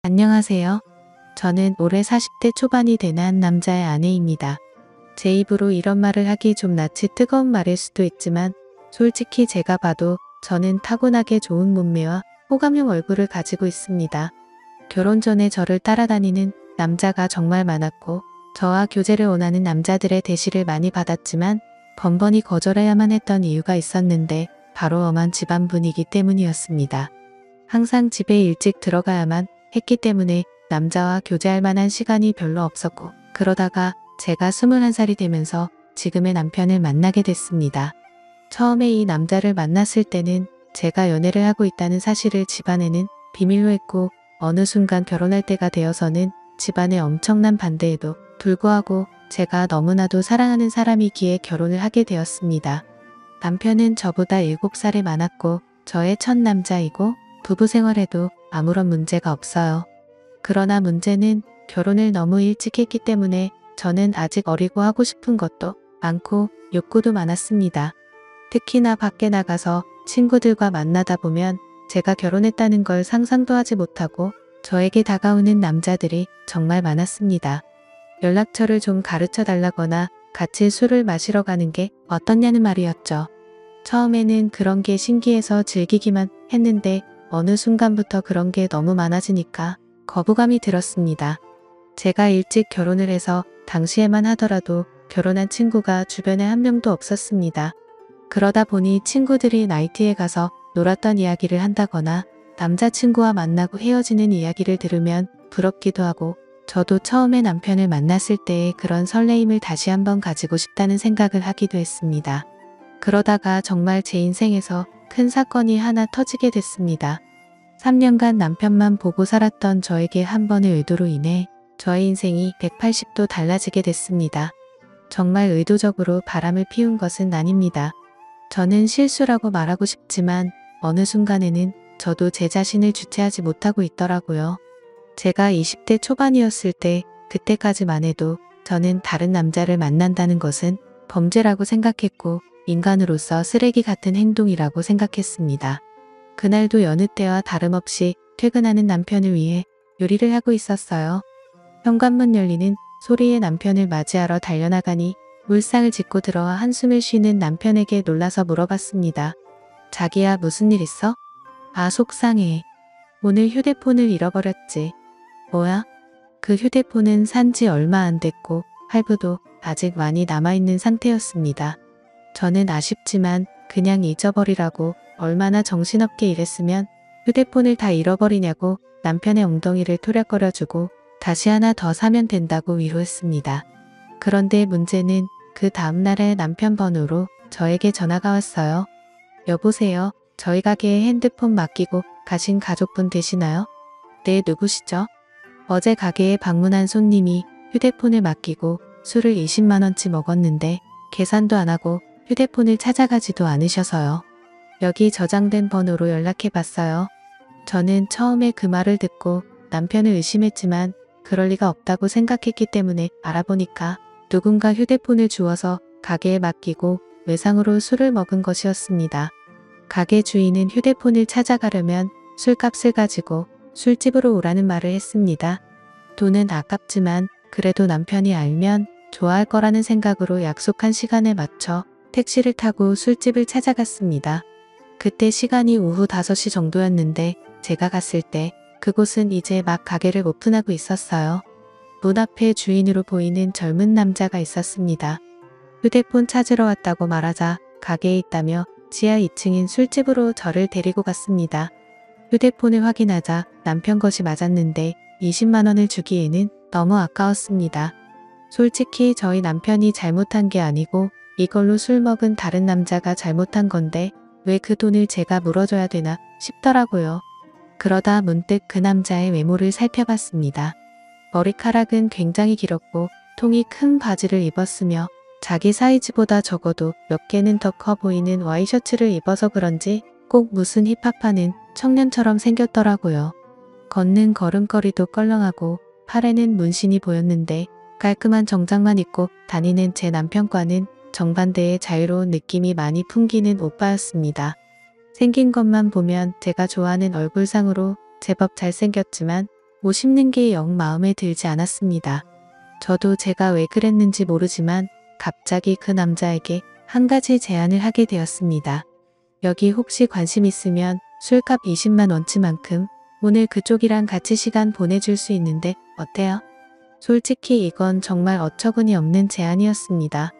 안녕하세요. 저는 올해 40대 초반이 되는 한 남자의 아내입니다. 제 입으로 이런 말을 하기 좀 낯이 뜨거운 말일 수도 있지만 솔직히 제가 봐도 저는 타고나게 좋은 몸매와 호감형 얼굴을 가지고 있습니다. 결혼 전에 저를 따라다니는 남자가 정말 많았고 저와 교제를 원하는 남자들의 대시를 많이 받았지만 번번이 거절해야만 했던 이유가 있었는데 바로 엄한 집안 분위기 때문이었습니다. 항상 집에 일찍 들어가야만 했기 때문에 남자와 교제할 만한 시간이 별로 없었고 그러다가 제가 21살이 되면서 지금의 남편을 만나게 됐습니다. 처음에 이 남자를 만났을 때는 제가 연애를 하고 있다는 사실을 집안에는 비밀로 했고 어느 순간 결혼할 때가 되어서는 집안의 엄청난 반대에도 불구하고 제가 너무나도 사랑하는 사람이기에 결혼을 하게 되었습니다. 남편은 저보다 7살이 많았고 저의 첫 남자이고 부부 생활에도 아무런 문제가 없어요. 그러나 문제는 결혼을 너무 일찍 했기 때문에 저는 아직 어리고 하고 싶은 것도 많고 욕구도 많았습니다. 특히나 밖에 나가서 친구들과 만나다 보면 제가 결혼했다는 걸 상상도 하지 못하고 저에게 다가오는 남자들이 정말 많았습니다. 연락처를 좀 가르쳐 달라거나 같이 술을 마시러 가는 게 어떻냐는 말이었죠. 처음에는 그런 게 신기해서 즐기기만 했는데 어느 순간부터 그런 게 너무 많아지니까 거부감이 들었습니다. 제가 일찍 결혼을 해서 당시에만 하더라도 결혼한 친구가 주변에 한 명도 없었습니다. 그러다 보니 친구들이 나이트에 가서 놀았던 이야기를 한다거나 남자친구와 만나고 헤어지는 이야기를 들으면 부럽기도 하고 저도 처음에 남편을 만났을 때의 그런 설레임을 다시 한번 가지고 싶다는 생각을 하기도 했습니다. 그러다가 정말 제 인생에서 큰 사건이 하나 터지게 됐습니다. 3년간 남편만 보고 살았던 저에게 한 번의 의도로 인해 저의 인생이 180도 달라지게 됐습니다. 정말 의도적으로 바람을 피운 것은 아닙니다. 저는 실수라고 말하고 싶지만 어느 순간에는 저도 제 자신을 주체하지 못하고 있더라고요. 제가 20대 초반이었을 때 그때까지만 해도 저는 다른 남자를 만난다는 것은 범죄라고 생각했고 인간으로서 쓰레기 같은 행동이라고 생각했습니다. 그날도 여느 때와 다름없이 퇴근하는 남편을 위해 요리를 하고 있었어요. 현관문 열리는 소리에 남편을 맞이하러 달려나가니 물상을 짚고 들어와 한숨을 쉬는 남편에게 놀라서 물어봤습니다. 자기야, 무슨 일 있어? 아, 속상해. 오늘 휴대폰을 잃어버렸지. 뭐야? 그 휴대폰은 산지 얼마 안 됐고 할부도 아직 많이 남아있는 상태였습니다. 저는 아쉽지만 그냥 잊어버리라고 얼마나 정신없게 일했으면 휴대폰을 다 잃어버리냐고 남편의 엉덩이를 토략거려주고 다시 하나 더 사면 된다고 위로했습니다. 그런데 문제는 그 다음날에 남편 번호로 저에게 전화가 왔어요. 여보세요. 저희 가게에 핸드폰 맡기고 가신 가족분 되시나요? 네, 누구시죠? 어제 가게에 방문한 손님이 휴대폰을 맡기고 술을 20만원치 먹었는데 계산도 안 하고 휴대폰을 찾아가지도 않으셔서요. 여기 저장된 번호로 연락해봤어요. 저는 처음에 그 말을 듣고 남편을 의심했지만 그럴 리가 없다고 생각했기 때문에 알아보니까 누군가 휴대폰을 주워서 가게에 맡기고 외상으로 술을 먹은 것이었습니다. 가게 주인은 휴대폰을 찾아가려면 술값을 가지고 술집으로 오라는 말을 했습니다. 돈은 아깝지만 그래도 남편이 알면 좋아할 거라는 생각으로 약속한 시간에 맞춰 택시를 타고 술집을 찾아갔습니다. 그때 시간이 오후 5시 정도였는데 제가 갔을 때 그곳은 이제 막 가게를 오픈하고 있었어요. 문 앞에 주인으로 보이는 젊은 남자가 있었습니다. 휴대폰 찾으러 왔다고 말하자 가게에 있다며 지하 2층인 술집으로 저를 데리고 갔습니다. 휴대폰을 확인하자 남편 것이 맞았는데 20만원을 주기에는 너무 아까웠습니다. 솔직히 저희 남편이 잘못한 게 아니고 이걸로 술 먹은 다른 남자가 잘못한 건데 왜 그 돈을 제가 물어줘야 되나 싶더라고요. 그러다 문득 그 남자의 외모를 살펴봤습니다. 머리카락은 굉장히 길었고 통이 큰 바지를 입었으며 자기 사이즈보다 적어도 몇 개는 더 커 보이는 와이셔츠를 입어서 그런지 꼭 무슨 힙합하는 청년처럼 생겼더라고요. 걷는 걸음걸이도 껄렁하고 팔에는 문신이 보였는데 깔끔한 정장만 입고 다니는 제 남편과는 정반대의 자유로운 느낌이 많이 풍기는 오빠였습니다. 생긴 것만 보면 제가 좋아하는 얼굴상으로 제법 잘생겼지만 뭐 씹는 게 영 마음에 들지 않았습니다. 저도 제가 왜 그랬는지 모르지만 갑자기 그 남자에게 한 가지 제안을 하게 되었습니다. 여기 혹시 관심 있으면 술값 20만 원치만큼 오늘 그쪽이랑 같이 시간 보내줄 수 있는데 어때요? 솔직히 이건 정말 어처구니 없는 제안이었습니다.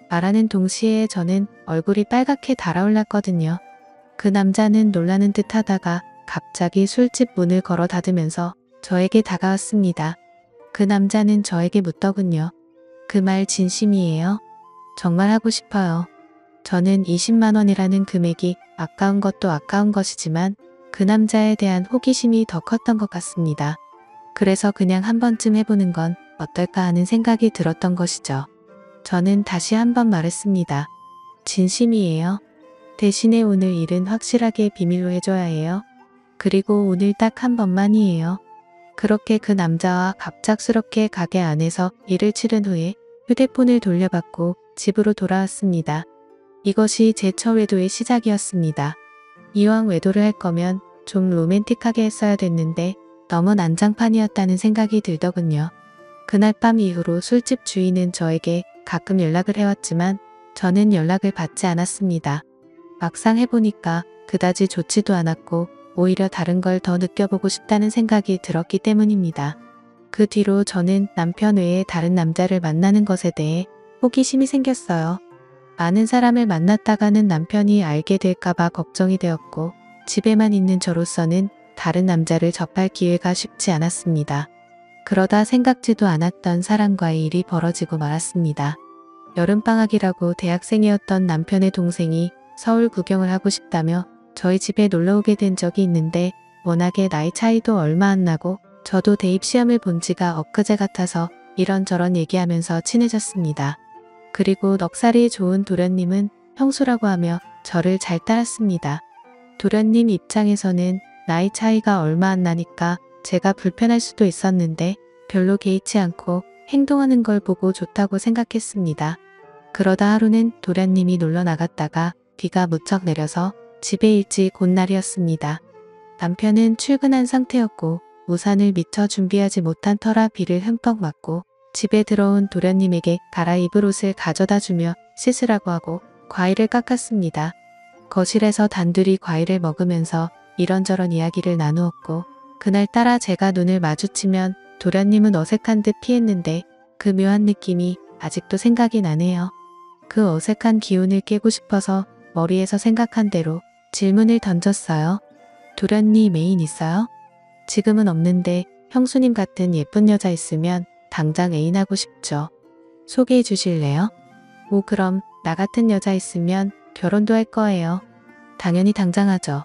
말하는 동시에 저는 얼굴이 빨갛게 달아올랐거든요. 그 남자는 놀라는 듯 하다가 갑자기 술집 문을 걸어 닫으면서 저에게 다가왔습니다. 그 남자는 저에게 묻더군요. 그 말 진심이에요? 정말 하고 싶어요. 저는 20만 원이라는 금액이 아까운 것도 아까운 것이지만 그 남자에 대한 호기심이 더 컸던 것 같습니다. 그래서 그냥 한 번쯤 해보는 건 어떨까 하는 생각이 들었던 것이죠. 저는 다시 한 번 말했습니다. 진심이에요. 대신에 오늘 일은 확실하게 비밀로 해줘야 해요. 그리고 오늘 딱 한 번만이에요. 그렇게 그 남자와 갑작스럽게 가게 안에서 일을 치른 후에 휴대폰을 돌려받고 집으로 돌아왔습니다. 이것이 제 첫 외도의 시작이었습니다. 이왕 외도를 할 거면 좀 로맨틱하게 했어야 됐는데 너무 난장판이었다는 생각이 들더군요. 그날 밤 이후로 술집 주인은 저에게 가끔 연락을 해왔지만 저는 연락을 받지 않았습니다. 막상 해보니까 그다지 좋지도 않았고 오히려 다른 걸 더 느껴보고 싶다는 생각이 들었기 때문입니다. 그 뒤로 저는 남편 외에 다른 남자를 만나는 것에 대해 호기심이 생겼어요. 많은 사람을 만났다가는 남편이 알게 될까봐 걱정이 되었고 집에만 있는 저로서는 다른 남자를 접할 기회가 쉽지 않았습니다. 그러다 생각지도 않았던 사람과의 일이 벌어지고 말았습니다. 여름방학이라고 대학생이었던 남편의 동생이 서울 구경을 하고 싶다며 저희 집에 놀러오게 된 적이 있는데 워낙에 나이 차이도 얼마 안 나고 저도 대입시험을 본 지가 엊그제 같아서 이런저런 얘기하면서 친해졌습니다. 그리고 넉살이 좋은 도련님은 형수라고 하며 저를 잘 따랐습니다. 도련님 입장에서는 나이 차이가 얼마 안 나니까 제가 불편할 수도 있었는데 별로 개의치 않고 행동하는 걸 보고 좋다고 생각했습니다. 그러다 하루는 도련님이 놀러 나갔다가 비가 무척 내려서 집에 일찍 온 날이었습니다. 남편은 출근한 상태였고 우산을 미처 준비하지 못한 터라 비를 흠뻑 맞고 집에 들어온 도련님에게 갈아입을 옷을 가져다 주며 씻으라고 하고 과일을 깎았습니다. 거실에서 단둘이 과일을 먹으면서 이런저런 이야기를 나누었고 그날따라 제가 눈을 마주치면 도련님은 어색한 듯 피했는데 그 묘한 느낌이 아직도 생각이 나네요. 그 어색한 기운을 깨고 싶어서 머리에서 생각한 대로 질문을 던졌어요. 도련님 애인 있어요? 지금은 없는데 형수님 같은 예쁜 여자 있으면 당장 애인하고 싶죠. 소개해 주실래요? 오 그럼 나 같은 여자 있으면 결혼도 할 거예요. 당연히 당장 하죠.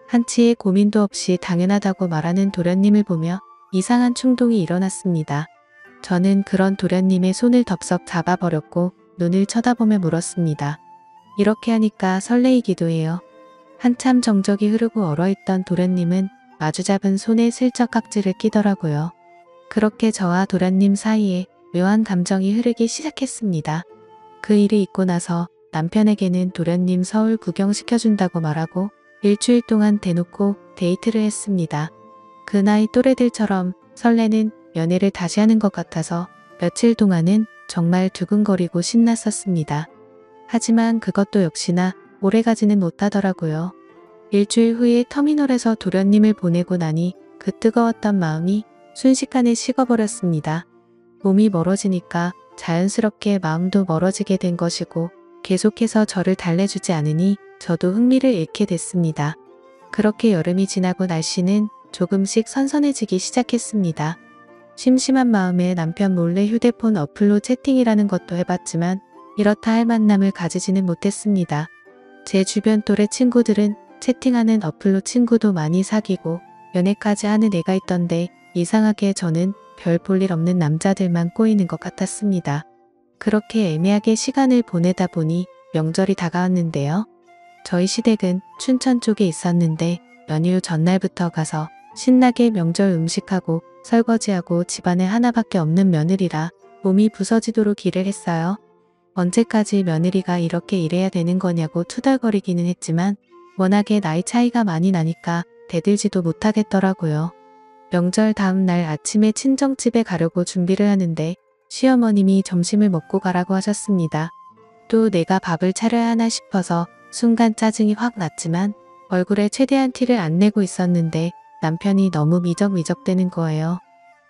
한치의 고민도 없이 당연하다고 말하는 도련님을 보며 이상한 충동이 일어났습니다. 저는 그런 도련님의 손을 덥석 잡아버렸고 눈을 쳐다보며 물었습니다. 이렇게 하니까 설레이기도 해요. 한참 정적이 흐르고 얼어있던 도련님은 마주잡은 손에 슬쩍 깍지를 끼더라고요. 그렇게 저와 도련님 사이에 묘한 감정이 흐르기 시작했습니다. 그 일이 있고 나서 남편에게는 도련님 서울 구경시켜준다고 말하고 일주일 동안 대놓고 데이트를 했습니다. 그 나이 또래들처럼 설레는 연애를 다시 하는 것 같아서 며칠 동안은 정말 두근거리고 신났었습니다. 하지만 그것도 역시나 오래가지는 못하더라고요. 일주일 후에 터미널에서 도련님을 보내고 나니 그 뜨거웠던 마음이 순식간에 식어버렸습니다. 몸이 멀어지니까 자연스럽게 마음도 멀어지게 된 것이고 계속해서 저를 달래주지 않으니 저도 흥미를 잃게 됐습니다. 그렇게 여름이 지나고 날씨는 조금씩 선선해지기 시작했습니다. 심심한 마음에 남편 몰래 휴대폰 어플로 채팅이라는 것도 해봤지만 이렇다 할 만남을 가지지는 못했습니다. 제 주변 또래 친구들은 채팅하는 어플로 친구도 많이 사귀고 연애까지 하는 애가 있던데 이상하게 저는 별 볼 일 없는 남자들만 꼬이는 것 같았습니다. 그렇게 애매하게 시간을 보내다 보니 명절이 다가왔는데요. 저희 시댁은 춘천 쪽에 있었는데 연휴 전날부터 가서 신나게 명절 음식하고 설거지하고 집안에 하나밖에 없는 며느리라 몸이 부서지도록 일을 했어요. 언제까지 며느리가 이렇게 일해야 되는 거냐고 투덜거리기는 했지만 워낙에 나이 차이가 많이 나니까 대들지도 못하겠더라고요. 명절 다음 날 아침에 친정집에 가려고 준비를 하는데 시어머님이 점심을 먹고 가라고 하셨습니다. 또 내가 밥을 차려야 하나 싶어서 순간 짜증이 확 났지만 얼굴에 최대한 티를 안 내고 있었는데 남편이 너무 미적미적대는 거예요.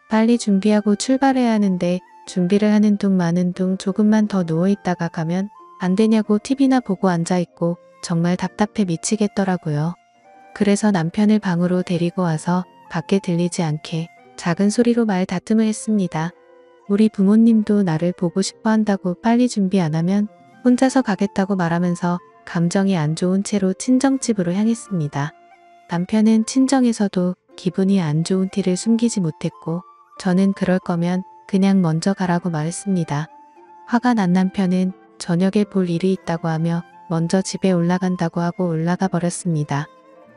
빨리 준비하고 출발해야 하는데 준비를 하는 둥 마는 둥 조금만 더 누워있다가 가면 안 되냐고 TV나 보고 앉아있고 정말 답답해 미치겠더라고요. 그래서 남편을 방으로 데리고 와서 밖에 들리지 않게 작은 소리로 말 다툼을 했습니다. 우리 부모님도 나를 보고 싶어 한다고 빨리 준비 안 하면 혼자서 가겠다고 말하면서 감정이 안 좋은 채로 친정집으로 향했습니다. 남편은 친정에서도 기분이 안 좋은 티를 숨기지 못했고 저는 그럴 거면 그냥 먼저 가라고 말했습니다. 화가 난 남편은 저녁에 볼 일이 있다고 하며 먼저 집에 올라간다고 하고 올라가 버렸습니다.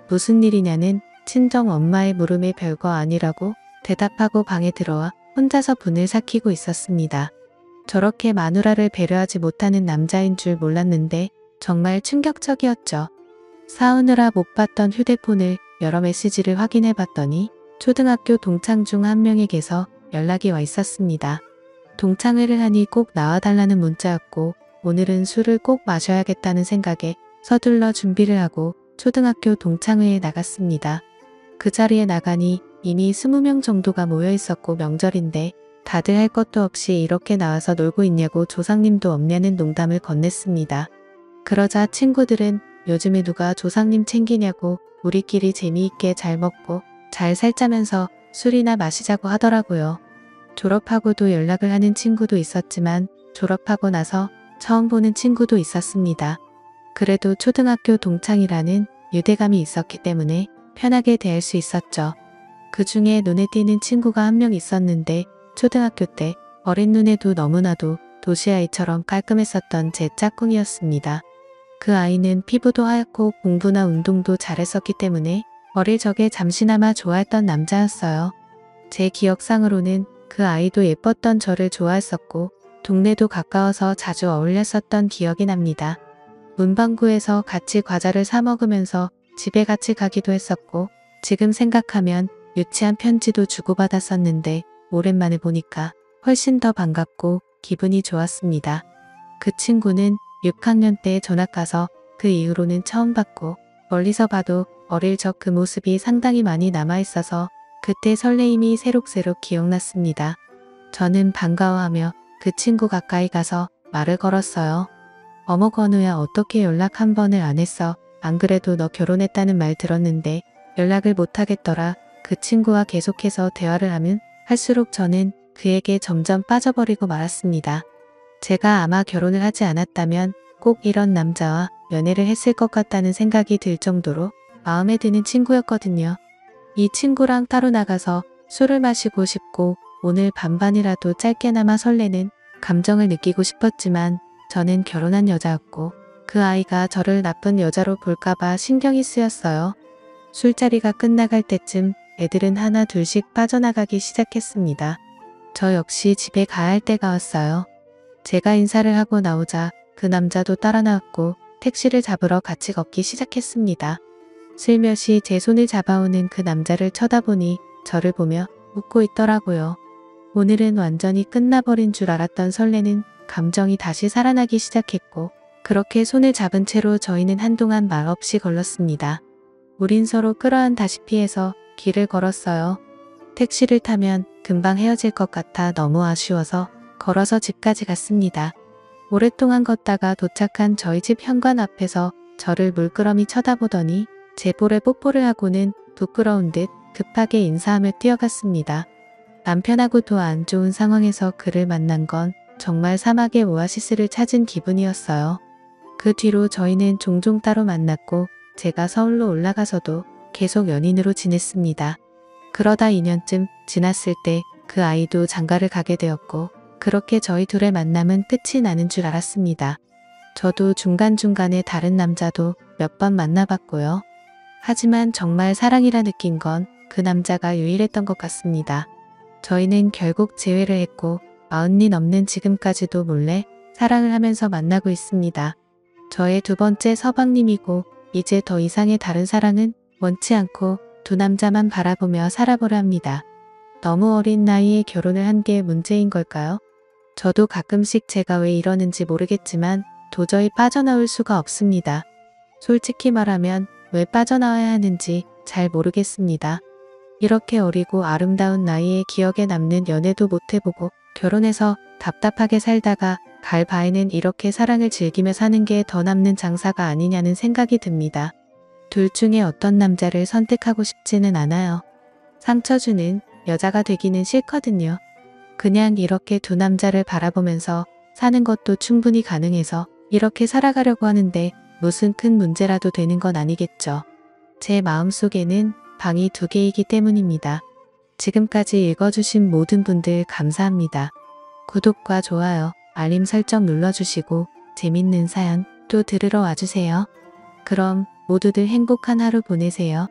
무슨 일이냐는 친정 엄마의 물음에 별거 아니라고 대답하고 방에 들어와 혼자서 분을 삭히고 있었습니다. 저렇게 마누라를 배려하지 못하는 남자인 줄 몰랐는데 정말 충격적이었죠. 사오느라 못 봤던 휴대폰을 여러 메시지를 확인해 봤더니 초등학교 동창 중 한 명에게서 연락이 와 있었습니다. 동창회를 하니 꼭 나와달라는 문자였고 오늘은 술을 꼭 마셔야겠다는 생각에 서둘러 준비를 하고 초등학교 동창회에 나갔습니다. 그 자리에 나가니 이미 20명 정도가 모여 있었고 명절인데 다들 할 것도 없이 이렇게 나와서 놀고 있냐고 조상님도 없냐는 농담을 건넸습니다. 그러자 친구들은 요즘에 누가 조상님 챙기냐고 우리끼리 재미있게 잘 먹고 잘 살자면서 술이나 마시자고 하더라고요. 졸업하고도 연락을 하는 친구도 있었지만 졸업하고 나서 처음 보는 친구도 있었습니다. 그래도 초등학교 동창이라는 유대감이 있었기 때문에 편하게 대할 수 있었죠. 그 중에 눈에 띄는 친구가 한 명 있었는데 초등학교 때 어린 눈에도 너무나도 도시아이처럼 깔끔했었던 제 짝꿍이었습니다. 그 아이는 피부도 하얗고 공부나 운동도 잘했었기 때문에 어릴 적에 잠시나마 좋아했던 남자였어요. 제 기억상으로는 그 아이도 예뻤던 저를 좋아했었고 동네도 가까워서 자주 어울렸었던 기억이 납니다. 문방구에서 같이 과자를 사 먹으면서 집에 같이 가기도 했었고 지금 생각하면 유치한 편지도 주고받았었는데 오랜만에 보니까 훨씬 더 반갑고 기분이 좋았습니다. 그 친구는 6학년 때 전학 가서 그 이후로는 처음 봤고 멀리서 봐도 어릴 적 그 모습이 상당히 많이 남아있어서 그때 설레임이 새록새록 기억났습니다. 저는 반가워하며 그 친구 가까이 가서 말을 걸었어요. 어머 건우야 어떻게 연락 한 번을 안 했어? 안 그래도 너 결혼했다는 말 들었는데 연락을 못 하겠더라. 그 친구와 계속해서 대화를 하면 할수록 저는 그에게 점점 빠져버리고 말았습니다. 제가 아마 결혼을 하지 않았다면 꼭 이런 남자와 연애를 했을 것 같다는 생각이 들 정도로 마음에 드는 친구였거든요. 이 친구랑 따로 나가서 술을 마시고 싶고 오늘 밤반이라도 짧게나마 설레는 감정을 느끼고 싶었지만 저는 결혼한 여자였고 그 아이가 저를 나쁜 여자로 볼까봐 신경이 쓰였어요. 술자리가 끝나갈 때쯤 애들은 하나 둘씩 빠져나가기 시작했습니다. 저 역시 집에 가야 할 때가 왔어요. 제가 인사를 하고 나오자 그 남자도 따라 나왔고 택시를 잡으러 같이 걷기 시작했습니다. 슬며시 제 손을 잡아오는 그 남자를 쳐다보니 저를 보며 웃고 있더라고요. 오늘은 완전히 끝나버린 줄 알았던 설레는 감정이 다시 살아나기 시작했고 그렇게 손을 잡은 채로 저희는 한동안 말없이 걸렀습니다. 우린 서로 끌어안다시피 해서 길을 걸었어요. 택시를 타면 금방 헤어질 것 같아 너무 아쉬워서 걸어서 집까지 갔습니다. 오랫동안 걷다가 도착한 저희 집 현관 앞에서 저를 물끄러미 쳐다보더니 제 볼에 뽀뽀를 하고는 부끄러운 듯 급하게 인사하며 뛰어갔습니다. 남편하고도 안 좋은 상황에서 그를 만난 건 정말 사막의 오아시스를 찾은 기분이었어요. 그 뒤로 저희는 종종 따로 만났고 제가 서울로 올라가서도 계속 연인으로 지냈습니다. 그러다 2년쯤 지났을 때 그 아이도 장가를 가게 되었고 그렇게 저희 둘의 만남은 끝이 나는 줄 알았습니다. 저도 중간중간에 다른 남자도 몇 번 만나봤고요. 하지만 정말 사랑이라 느낀 건 그 남자가 유일했던 것 같습니다. 저희는 결국 재회를 했고 40이 넘는 지금까지도 몰래 사랑을 하면서 만나고 있습니다. 저의 두 번째 서방님이고 이제 더 이상의 다른 사랑은 원치 않고 두 남자만 바라보며 살아보랍니다. 너무 어린 나이에 결혼을 한 게 문제인 걸까요? 저도 가끔씩 제가 왜 이러는지 모르겠지만 도저히 빠져나올 수가 없습니다. 솔직히 말하면 왜 빠져나와야 하는지 잘 모르겠습니다. 이렇게 어리고 아름다운 나이에 기억에 남는 연애도 못 해보고 결혼해서 답답하게 살다가 갈 바에는 이렇게 사랑을 즐기며 사는 게 더 남는 장사가 아니냐는 생각이 듭니다. 둘 중에 어떤 남자를 선택하고 싶지는 않아요. 상처 주는 여자가 되기는 싫거든요. 그냥 이렇게 두 남자를 바라보면서 사는 것도 충분히 가능해서 이렇게 살아가려고 하는데 무슨 큰 문제라도 되는 건 아니겠죠. 제 마음속에는 방이 2개이기 때문입니다. 지금까지 읽어주신 모든 분들 감사합니다. 구독과 좋아요, 알림 설정 눌러주시고 재밌는 사연 또 들으러 와주세요. 그럼 모두들 행복한 하루 보내세요.